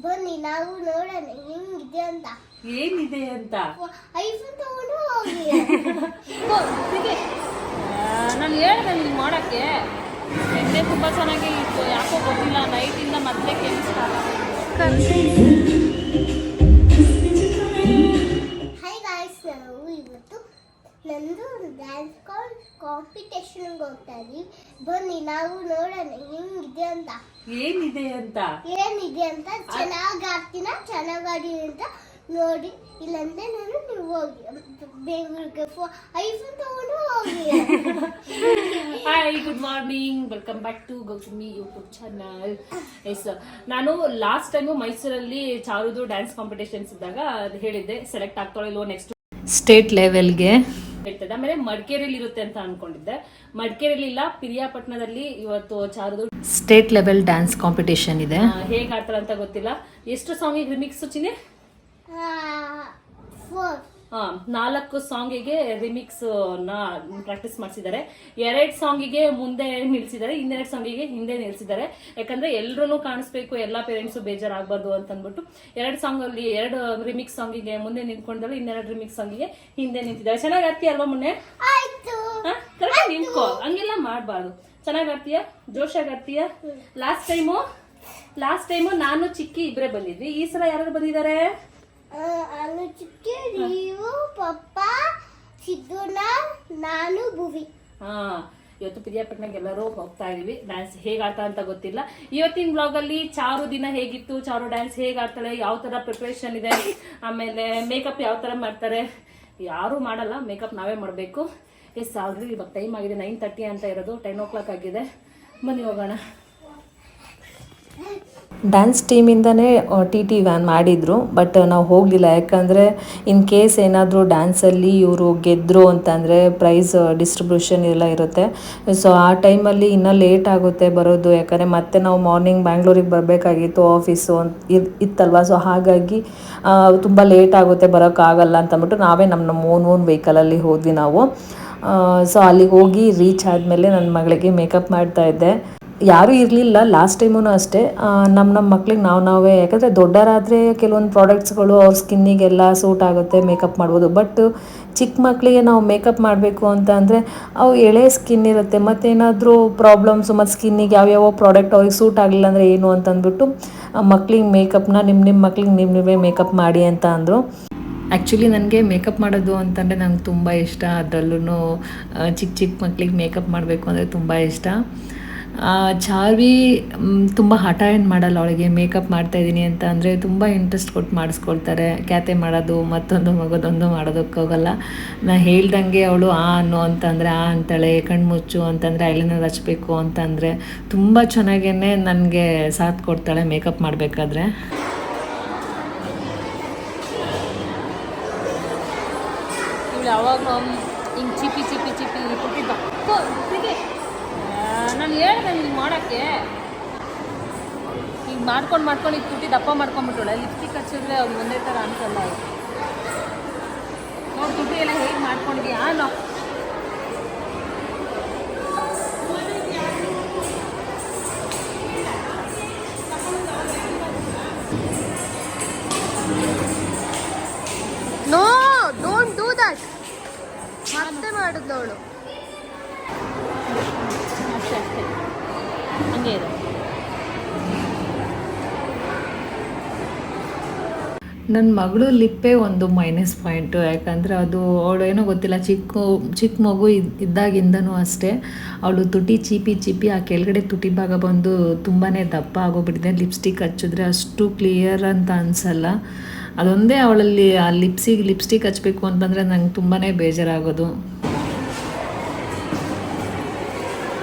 ಬನ್ನಿ ನಾವು ನೋಡೋಣ ಹೆಂಗಿದೆ ಅಂತ. ಏನಿದೆ ಅಂತ ಐಫೋನ್ ತಗೊಂಡು ಹೋಗಿ. ನಾನು ಹೇಳಿದೆ ನಿಮ್ಗೆ ಮಾಡೋಕ್ಕೆ. ಎಣ್ಣೆ ತುಂಬ ಚೆನ್ನಾಗಿ ಇತ್ತು, ಯಾಕೋ ಗೊತ್ತಿಲ್ಲ, ನೈಟಿಂದ ಮತ್ತೆ ಕೆಮಿಸ್ಟಾರ. ಹಾಯ್ ಗಾಯ್ಸ್, ನಾವು ಇವತ್ತು ನಂದು ಡ್ಯಾನ್ಸ್ ಕಾಂಪಿಟೇಷನ್ಗೆ ಹೋಗ್ತಾ ಇದೀವಿ. ಬನ್ನಿ ನಾವು ನೋಡೋಣ ಹೆಂಗಿದೆ ಅಂತ. ಏನಿದೆ ಅಂತ ಚೆನ್ನಾಗಿ ಆಡ್ತೀನ, ಚೆನ್ನಾಗಿ ಆಡಿ ಅಂತ ನೋಡಿ. ಇಲ್ಲಂದ್ರೆ ನೀವು ಹೋಗಿ ಬೆಂಗಳೂರಿಗೆ ಐಫೋನ್ ತಗೊಂಡು ಹೋಗಿ. Hi, good morning, welcome back to Gautami YouTube channel. Yes, ನಾನು ಲಾಸ್ಟ್ ಟೈಮು ಮೈಸೂರಲ್ಲಿ ಚಾರುದು ಡ್ಯಾನ್ಸ್ ಕಾಂಪಿಟೇಷನ್ಸ್ ಇದ್ದಾಗ ಹೇಳಿದ್ದೆ ಸೆಲೆಕ್ಟ್ ಆಗ್ತಾಳೆ ಇಲ್ವೋ ನೆಕ್ಸ್ಟ್ ಸ್ಟೇಟ್ ಲೆವೆಲ್ಗೆ ಹೇಳ್ತದೆ. ಆಮೇಲೆ ಮಡಿಕೇರಿಯಲ್ಲಿ ಇರುತ್ತೆ ಅಂತ ಅನ್ಕೊಂಡಿದ್ದೆ. ಮಡಿಕೇರಿಯಲ್ಲಿ ಇಲ್ಲ, ಪಿರಿಯಾಪಟ್ಟಣದಲ್ಲಿ ಇವತ್ತು ಚಾರುದು ಸ್ಟೇಟ್ ಲೆವೆಲ್ ಡ್ಯಾನ್ಸ್ ಕಾಂಪಿಟೇಷನ್ ಇದೆ. ಹೇಗೆ ಆಡ್ತಾರೆ ಅಂತ ಗೊತ್ತಿಲ್ಲ. ಎಷ್ಟು ಸಾಂಗಿಗೆ ರಿಮಿಕ್ಸ್ ಚಿನ್ನೆ? 4 ಸಾಂಗಿಗೆ ರಿಮಿಕ್ಸ್ ನ ಪ್ರಾಕ್ಟೀಸ್ ಮಾಡಿಸಿದ್ದಾರೆ. 2 ಸಾಂಗಿಗೆ ಮುಂದೆ ನಿಲ್ಸಿದ್ದಾರೆ, 2 ಸಾಂಗಿಗೆ ಹಿಂದೆ ನಿಲ್ಸಿದ್ದಾರೆ. ಯಾಕಂದ್ರೆ ಎಲ್ರೂ ಕಾಣಿಸ್ಬೇಕು, ಎಲ್ಲಾ ಪೇರೆಂಟ್ಸ್ ಬೇಜಾರಾಗಬಾರ್ದು ಅಂತ ಅಂದ್ಬಿಟ್ಟು 2 ಸಾಂಗ್ ಅಲ್ಲಿ 2 ರಿಮಿಕ್ಸ್ ಸಾಂಗಿಗೆ ಮುಂದೆ ನಿಂತ್ಕೊಂಡಿದ್ದಾರೆ, 2 ರಿಮಿಕ್ಸ್ ಸಾಂಗಿಗೆ ಹಿಂದೆ ನಿಂತಿದ್ದಾರೆ. ಚೆನ್ನಾಗಿ ಆಡ್ತೀಯ ಅಲ್ವಾ ಮೊನ್ನೆ? ಕರೆಕ್ಟ್ ನಿಂತ್ಕೋ, ಹಂಗೆಲ್ಲ ಮಾಡಬಾರ್ದು. ಚೆನ್ನಾಗಿ ಆಡ್ತೀಯ, ಜೋಶಾಗಿ ಆಡ್ತೀಯ. ಲಾಸ್ಟ್ ಟೈಮು ನಾನು ಚಿಕ್ಕಿ ಇಬ್ಬರೇ ಬಂದಿದ್ವಿ. ಈ ಸಲ ಯಾರು ಬಂದಿದ್ದಾರೆ? ನೀವು, ಪಪ್ಪ, ಸಿದ್ದಣ್ಣ, ನಾನು, ಭುವಿ. ಇವತ್ತು ಪಿರಿಯಾಪಟ್ಟಣಕ್ಕೆ ಎಲ್ಲರೂ ಹೋಗ್ತಾ ಇದೀವಿ. ಡ್ಯಾನ್ಸ್ ಹೇಗೆ ಆಡ್ತಾ ಅಂತ ಗೊತ್ತಿಲ್ಲ. ಇವತ್ತಿನ ಬ್ಲಾಗ್ ಅಲ್ಲಿ ಚಾರು ದಿನ ಹೇಗಿತ್ತು, ಚಾರು ಡ್ಯಾನ್ಸ್ ಹೇಗೆ ಆಡ್ತಾಳೆ, ಯಾವ ತರ ಪ್ರಿಪರೇಷನ್ ಇದೆ, ಆಮೇಲೆ ಮೇಕಪ್ ಯಾವ ತರ ಮಾಡ್ತಾರೆ. ಯಾರು ಮಾಡಲ್ಲ, ಮೇಕಪ್ ನಾವೇ ಮಾಡಬೇಕು. ಎಸ್, ಆಲ್ರೆಡಿ ಇವಾಗ ಟೈಮ್ ಆಗಿದೆ 9:30 ಅಂತ ಇರೋದು, 10 o'clock ಆಗಿದೆ. ಬನ್ನಿ ಹೋಗೋಣ. ಡ್ಯಾನ್ಸ್ ಟೀಮಿಂದನೇ ಟಿ ವ್ಯಾನ್ ಮಾಡಿದರು, ಬಟ್ ನಾವು ಹೋಗಲಿಲ್ಲ. ಯಾಕಂದರೆ ಇನ್ ಕೇಸ್ ಏನಾದರೂ ಡ್ಯಾನ್ಸಲ್ಲಿ ಇವರು ಗೆದ್ದರು ಅಂತಂದರೆ ಪ್ರೈಸ್ ಡಿಸ್ಟ್ರಿಬ್ಯೂಷನ್ ಎಲ್ಲ ಇರುತ್ತೆ. ಸೊ ಆ ಟೈಮಲ್ಲಿ ಇನ್ನೂ ಲೇಟ್ ಆಗುತ್ತೆ ಬರೋದು. ಯಾಕಂದರೆ ಮತ್ತೆ ನಾವು ಮಾರ್ನಿಂಗ್ ಬ್ಯಾಂಗ್ಳೂರಿಗೆ ಬರಬೇಕಾಗಿತ್ತು, ಆಫೀಸು ಇತ್ತಲ್ವ. ಸೊ ಹಾಗಾಗಿ ತುಂಬ ಲೇಟ್ ಆಗುತ್ತೆ, ಬರೋಕ್ಕಾಗಲ್ಲ ಅಂತಂದ್ಬಿಟ್ಟು ನಾವೇ ನಮ್ಮ ಓನ್ ವೆಹಿಕಲಲ್ಲಿ ಹೋದ್ವಿ ನಾವು. ಸೊ ಅಲ್ಲಿಗೆ ಹೋಗಿ ರೀಚ್ ಆದಮೇಲೆ ನನ್ನ ಮಗಳಿಗೆ ಮೇಕಪ್ ಮಾಡ್ತಾಯಿದ್ದೆ. ಯಾರೂ ಇರಲಿಲ್ಲ ಲಾಸ್ಟ್ ಟೈಮೂ ಅಷ್ಟೇ. ನಮ್ಮ ಮಕ್ಳಿಗೆ ನಾವೇ, ಯಾಕಂದರೆ ದೊಡ್ಡರಾದರೆ ಕೆಲವೊಂದು ಪ್ರಾಡಕ್ಟ್ಸ್ಗಳು ಅವ್ರ ಸ್ಕಿನ್ನಿಗೆಲ್ಲ ಸೂಟ್ ಆಗುತ್ತೆ, ಮೇಕಪ್ ಮಾಡ್ಬೋದು. ಬಟ್ ಚಿಕ್ಕ ಮಕ್ಕಳಿಗೆ ನಾವು ಮೇಕಪ್ ಮಾಡಬೇಕು ಅಂತ ಅಂದರೆ ಅವು ಎಳೆ ಸ್ಕಿನ್ ಇರುತ್ತೆ, ಮತ್ತೇನಾದರೂ ಪ್ರಾಬ್ಲಮ್ಸು, ಮತ್ತು ಸ್ಕಿನ್ನಿಗೆ ಯಾವ್ಯಾವ ಪ್ರಾಡಕ್ಟ್ ಅವ್ರಿಗೆ ಸೂಟ್ ಆಗಲಿಲ್ಲ ಅಂದರೆ ಏನು ಅಂತಂದ್ಬಿಟ್ಟು ಮಕ್ಳಿಗೆ ಮೇಕಪ್ನ ನಿಮ್ಮ ಮಕ್ಳಿಗೆ ನೀವೇ ಮೇಕಪ್ ಮಾಡಿ ಅಂತ ಅಂದರು. ಆ್ಯಕ್ಚುಲಿ ನನಗೆ ಮೇಕಪ್ ಮಾಡೋದು ಅಂತಂದರೆ ನಂಗೆ ತುಂಬ ಇಷ್ಟ. ಅದರಲ್ಲೂ ಚಿಕ್ಕ ಮಕ್ಳಿಗೆ ಮೇಕಪ್ ಮಾಡಬೇಕು ಅಂದರೆ ತುಂಬ ಇಷ್ಟ. ಚಾರ್ವಿ ತುಂಬ ಹಠ ಏನು ಮಾಡಲ್ಲ. ಅವಳಿಗೆ ಮೇಕಪ್ ಮಾಡ್ತಾಯಿದ್ದೀನಿ ಅಂತ ಅಂದರೆ ತುಂಬ ಇಂಟ್ರೆಸ್ಟ್ ಕೊಟ್ಟು ಮಾಡಿಸ್ಕೊಳ್ತಾರೆ. ಕ್ಯಾತೆ ಮಾಡೋದು, ಮತ್ತೊಂದು ಮಗದೊಂದು ಮಾಡೋದಕ್ಕೆ ಹೋಗಲ್ಲ. ನಾ ಹೇಳ್ದಂಗೆ ಅವಳು ಅನ್ನೋ ಅಂತಂದರೆ ಅಂತಾಳೆ, ಕಣ್ಣು ಮುಚ್ಚು ಅಂತಂದರೆ ಐಲೈನರ್ ಹಚ್ಚಬೇಕು ಅಂತಂದರೆ ತುಂಬ ಚೆನ್ನಾಗೇ ನನಗೆ ಸಾಥ್ ಕೊಡ್ತಾಳೆ ಮೇಕಪ್ ಮಾಡಬೇಕಾದ್ರೆ. ಯಾವಾಗ ಹಿಂಗೆ ಚಿಪಿ ಕೊಟ್ಟಿದ್ದ. ನಾನು ಹೇಳಿದೆ ನಿಮ್ಗೆ ಮಾಡೋಕ್ಕೆ. ಈಗ ಮಾಡ್ಕೊಂಡು ಈಗ ತುಟ್ಟಿ ದಪ್ಪ ಮಾಡ್ಕೊಂಡ್ಬಿಟ್ಟಳೆ. ಲಿಪ್ಸ್ಟಿಕ್ ಹಚ್ಚಿದ್ರೆ ಅವ್ರು ಒಂದೇ ಥರ ಅನ್ಸಲ್ಲ. ನೋಡಿ ತುಟ್ಟಿ ಎಲ್ಲ ಹೇಗೆ ಮಾಡ್ಕೊಂಡಿದ್ಯಾ? No, don't do that. ಮತ್ತೆ ಮಾಡಿದ್ಲು ಅವಳು. ಅಷ್ಟೇ ಹಂಗೆ ಇದೆ. ನನ್ನ ಮಗಳು ಲಿಪ್ಪೇ ಒಂದು ಮೈನಸ್ ಪಾಯಿಂಟು. ಯಾಕಂದರೆ ಅದು ಅವಳು ಏನೋ ಗೊತ್ತಿಲ್ಲ, ಚಿಕ್ಕ ಮಗು ಇದ್ದಾಗಿಂದನೂ ಅಷ್ಟೇ ಅವಳು ತುಟಿ ಚೀಪಿ ಆ ಕೆಳಗಡೆ ತುಟಿ ಭಾಗ ಬಂದು ತುಂಬಾ ದಪ್ಪ ಆಗೋಗ್ಬಿಟ್ಟಿದೆ. ಲಿಪ್ಸ್ಟಿಕ್ ಹಚ್ಚಿದ್ರೆ ಅಷ್ಟು ಕ್ಲಿಯರ್ ಅಂತ ಅನಿಸಲ್ಲ. ಅದೊಂದೇ ಅವಳಲ್ಲಿ ಆ ಲಿಪ್ಸ್ಟಿಕ್ ಹಚ್ಚಬೇಕು ಅಂತಂದರೆ ನಂಗೆ ತುಂಬಾ ಬೇಜಾರಾಗೋದು.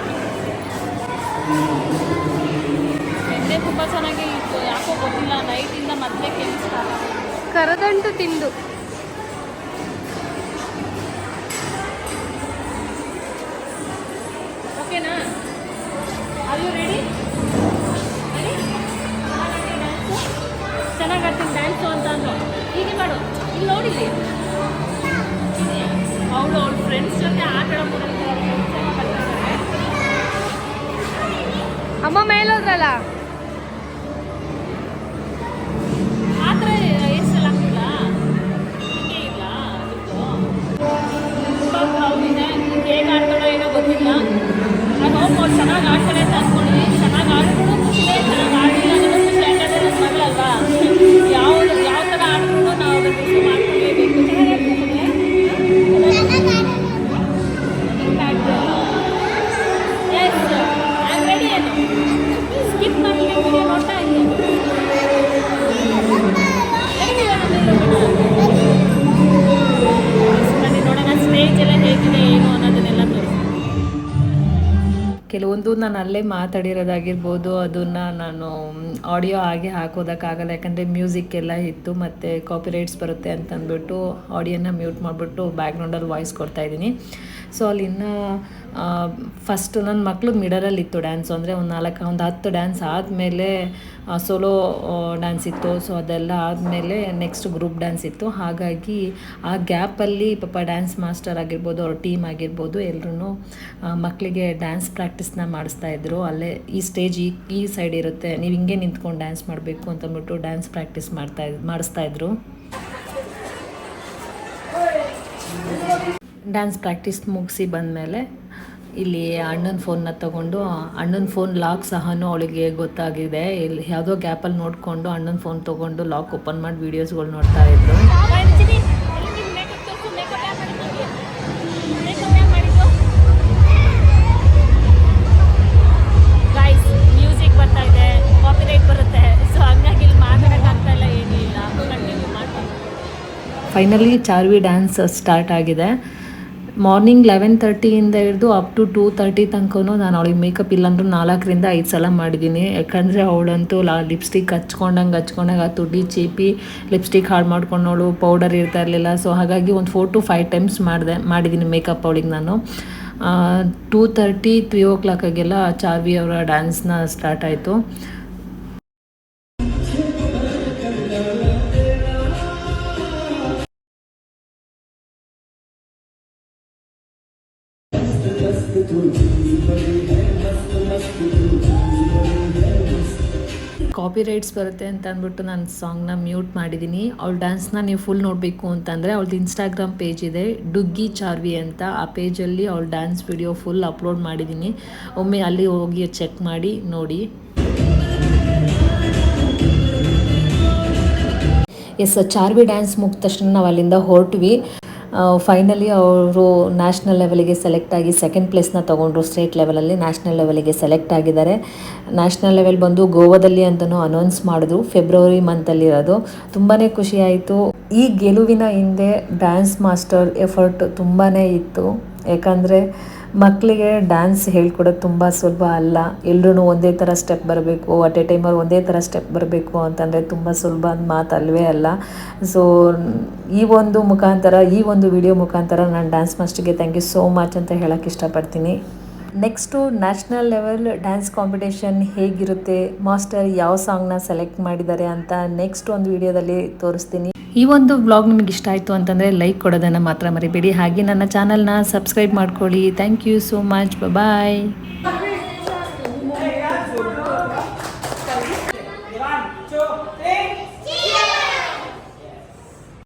ಎಣ್ಣೆ ತುಂಬ ಚೆನ್ನಾಗಿ ಇತ್ತು, ಯಾಕೋ ಗೊತ್ತಿಲ್ಲ, ನೈಟಿಂದ ಮತ್ತೆ ಕೆಮಿಸ್ಟಾರ. ಕರದಂಟು ತಿಂದು ಓಕೆನಾ? Are you ready? ಚೆನ್ನಾಗಿ ಆಡ್ತೀನಿ ಡ್ಯಾನ್ಸು ಅಂತ ಅಂದು ಹೀಗೆ ಮಾಡು. ಇಲ್ಲಿ ನೋಡಿಲಿ, ಅವಳು ಫ್ರೆಂಡ್ಸ್ ಜೊತೆ ಆಟ ಆಡೋ ಅಮ್ಮ ಮೇಲೋದ್ರಲ್ಲ. ಕೆಲವೊಂದು ನಾನು ಅಲ್ಲೇ ಮಾತಾಡಿರೋದಾಗಿರ್ಬೋದು ಅದನ್ನು ನಾನು ಆಡಿಯೋ ಹಾಗೆ ಹಾಕೋದಕ್ಕಾಗಲ್ಲ, ಯಾಕಂದರೆ ಮ್ಯೂಸಿಕ್ ಎಲ್ಲ ಇತ್ತು ಮತ್ತು ಕಾಪಿರೈಟ್ಸ್ ಬರುತ್ತೆ ಅಂತಂದ್ಬಿಟ್ಟು ಆಡಿಯೋನ ಮ್ಯೂಟ್ ಮಾಡಿಬಿಟ್ಟು ಬ್ಯಾಕ್ಗ್ರೌಂಡಲ್ಲಿ ವಾಯ್ಸ್ ಕೊಡ್ತಾಯಿದ್ದೀನಿ. ಸೊ ಅಲ್ಲಿ ಇನ್ನೂ ಫಸ್ಟು ನನ್ನ ಮಕ್ಳಿಗೆ ಮಿಡಲಲ್ಲಿ ಇತ್ತು ಡ್ಯಾನ್ಸು, ಅಂದರೆ ಒಂದು 10 ಡ್ಯಾನ್ಸ್ ಆದಮೇಲೆ ಸೋಲೋ ಡ್ಯಾನ್ಸ್ ಇತ್ತು. ಸೊ ಅದೆಲ್ಲ ಆದಮೇಲೆ ನೆಕ್ಸ್ಟ್ ಗ್ರೂಪ್ ಡ್ಯಾನ್ಸ್ ಇತ್ತು. ಹಾಗಾಗಿ ಆ ಗ್ಯಾಪಲ್ಲಿ ಪಾಪ ಡ್ಯಾನ್ಸ್ ಮಾಸ್ಟರ್ ಆಗಿರ್ಬೋದು, ಅವ್ರ ಟೀಮ್ ಆಗಿರ್ಬೋದು, ಎಲ್ಲರೂ ಮಕ್ಕಳಿಗೆ ಡ್ಯಾನ್ಸ್ ಪ್ರಾಕ್ಟೀಸ್ನ ಮಾಡಿಸ್ತಾಯಿದ್ರು. ಅಲ್ಲೇ ಈ ಸ್ಟೇಜ್ ಈ ಸೈಡ್ ಇರುತ್ತೆ, ನೀವು ಹಿಂಗೆ ನಿಂತ್ಕೊಂಡು ಡ್ಯಾನ್ಸ್ ಮಾಡಬೇಕು ಅಂತಂದ್ಬಿಟ್ಟು ಡ್ಯಾನ್ಸ್ ಪ್ರಾಕ್ಟೀಸ್ ಮಾಡಿಸ್ತಾಯಿದ್ರು. ಡ್ಯಾನ್ಸ್ ಪ್ರಾಕ್ಟೀಸ್ ಮುಗಿಸಿ ಬಂದಮೇಲೆ ಇಲ್ಲಿ ಅಣ್ಣನ ಫೋನ್ನ ತೊಗೊಂಡು, ಅಣ್ಣನ ಫೋನ್ ಲಾಕ್ ಸಹ ಅವಳಿಗೆ ಗೊತ್ತಾಗಿದೆ. ಇಲ್ಲಿ ಯಾವುದೋ ಗ್ಯಾಪಲ್ಲಿ ನೋಡಿಕೊಂಡು ಅಣ್ಣನ ಫೋನ್ ತೊಗೊಂಡು ಲಾಕ್ ಓಪನ್ ಮಾಡಿ ವೀಡಿಯೋಸ್ಗಳು ನೋಡ್ತಾ ಇದ್ರು. ಮ್ಯೂಸಿಕ್ ಬರ್ತಾ ಇದೆ, ಕಾಪಿರೈಟ್ ಬರುತ್ತೆ, ಸೊ ಹಂಗಾಗಿ ಇಲ್ಲಿ ಮಾತಾಡೋಕ್ಕಾಗ್ತಾ ಇಲ್ಲ, ಏನಿಲ್ಲ, ಕಂಟಿನ್ಯೂ ಮಾಡ್ತೀನಿ. ಫೈನಲಿ ಚಾರ್ವಿ ಡ್ಯಾನ್ಸ್ ಸ್ಟಾರ್ಟ್ ಆಗಿದೆ. ಮಾರ್ನಿಂಗ್ 11:30ಇಂದ ಹಿಡಿದು ಅಪ್ ಟು 2:30 ತನಕನೂ ನಾನು ಅವಳಿಗೆ ಮೇಕಪ್ ಇಲ್ಲಾಂದ್ರೂ 4ರಿಂದ 5 ಸಲ ಮಾಡಿದ್ದೀನಿ. ಯಾಕಂದರೆ ಅವಳಂತೂ ಲಿಪ್ಸ್ಟಿಕ್ ಹಚ್ಕೊಂಡಂಗೆ ಆ ತುಟಿ ಚೀಪಿ ಲಿಪ್ಸ್ಟಿಕ್ ಹಾಳು ಮಾಡ್ಕೊಂಡವಳು, ಪೌಡರ್ ಇರ್ತಾ ಇರಲಿಲ್ಲ. ಸೊ ಹಾಗಾಗಿ ಒಂದು 4 to 5 ಟೈಮ್ಸ್ ಮಾಡಿದ್ದೀನಿ ಮೇಕಪ್ ಅವಳಿಗೆ ನಾನು. 2:30, 3 o'clockಗೆಲ್ಲ ಚಾರ್ವಿ ಅವರ ಡ್ಯಾನ್ಸ್ನ ಸ್ಟಾರ್ಟ್ ಆಯಿತು. ಕಾಪಿರೈಟ್ಸ್ ಬರುತ್ತೆ ಅಂತ ಅಂದ್ಬಿಟ್ಟು ನಾನು ಸಾಂಗ್ನ ಮ್ಯೂಟ್ ಮಾಡಿದ್ದೀನಿ. ಅವಳ ಡ್ಯಾನ್ಸ್ನ ನೀವು ಫುಲ್ ನೋಡಬೇಕು ಅಂತಂದರೆ ಅವಳದು ಇನ್ಸ್ಟಾಗ್ರಾಮ್ ಪೇಜ್ ಇದೆ, ಡುಗ್ಗಿ ಚಾರ್ವಿ ಅಂತ. ಆ ಪೇಜಲ್ಲಿ ಅವಳ ಡ್ಯಾನ್ಸ್ ವಿಡಿಯೋ ಫುಲ್ ಅಪ್ಲೋಡ್ ಮಾಡಿದ್ದೀನಿ. ಒಮ್ಮೆ ಅಲ್ಲಿ ಹೋಗಿ ಚೆಕ್ ಮಾಡಿ ನೋಡಿ. ಚಾರ್ವಿ ಡ್ಯಾನ್ಸ್ ಮುಗಿದ ತಕ್ಷಣ ನಾವು ಅಲ್ಲಿಂದ ಹೊರಟ್ವಿ. ಫೈನಲಿ ಅವರು ನ್ಯಾಷನಲ್ ಲೆವೆಲಿಗೆ ಸೆಲೆಕ್ಟ್ ಆಗಿ 2nd ಪ್ಲೇಸ್ನ ತೊಗೊಂಡ್ರು. ಸ್ಟೇಟ್ ಲೆವೆಲಲ್ಲಿ ನ್ಯಾಷನಲ್ ಲೆವೆಲಿಗೆ ಸೆಲೆಕ್ಟ್ ಆಗಿದ್ದಾರೆ. ನ್ಯಾಷನಲ್ ಲೆವೆಲ್ ಬಂದು ಗೋವಾದಲ್ಲಿ ಅಂತಲೂ ಅನೌನ್ಸ್ ಮಾಡಿದ್ರು, ಫೆಬ್ರವರಿ ಮಂತಲ್ಲಿರೋದು. ತುಂಬಾ ಖುಷಿ ಆಯಿತು. ಈ ಗೆಲುವಿನ ಹಿಂದೆ ಡ್ಯಾನ್ಸ್ ಮಾಸ್ಟರ್ ಎಫರ್ಟ್ ತುಂಬಾ ಇತ್ತು. ಯಾಕಂದರೆ ಮಕ್ಕಳಿಗೆ ಡ್ಯಾನ್ಸ್ ಹೇಳ್ಕೊಡೋದು ತುಂಬ ಸುಲಭ ಅಲ್ಲ. ಎಲ್ಲರೂ ಒಂದೇ ಥರ ಸ್ಟೆಪ್ ಬರಬೇಕು, ಅಟ್ ಎ ಟೈಮಲ್ಲಿ ಒಂದೇ ಥರ ಸ್ಟೆಪ್ ಬರಬೇಕು ಅಂತಂದರೆ ತುಂಬ ಸುಲಭ ಮಾತು ಅಲ್ವೇ ಅಲ್ಲ. ಸೊ ಈ ಒಂದು ವಿಡಿಯೋ ಮುಖಾಂತರ ನಾನು ಡ್ಯಾನ್ಸ್ ಮಾಸ್ಟರ್ಗೆ ಥ್ಯಾಂಕ್ ಯು ಸೋ ಮಚ್ ಅಂತ ಹೇಳೋಕ್ಕೆ ಇಷ್ಟಪಡ್ತೀನಿ. Next national level dance competition ಹೇಗಿರುತ್ತೆ, ಮಾಸ್ಟರ್ ಯಾವ ಸಾಂಗ್ನ ಸೆಲೆಕ್ಟ್ ಮಾಡಿದ್ದಾರೆ ಅಂತ ನೆಕ್ಸ್ಟ್ ಒಂದು ವಿಡಿಯೋದಲ್ಲಿ ತೋರಿಸ್ತೀನಿ. ಈ ಒಂದು ವ್ಲಾಗ್ ನಿಮಗೆ ಇಷ್ಟ ಆಯಿತು ಅಂತಂದರೆ ಲೈಕ್ ಕೊಡೋದನ್ನು ಮಾತ್ರ ಮರಿಬೇಡಿ. ಹಾಗೆ ನನ್ನ ಚಾನಲ್ನ ಸಬ್ಸ್ಕ್ರೈಬ್ ಮಾಡ್ಕೊಳ್ಳಿ. Thank you so much. Bye.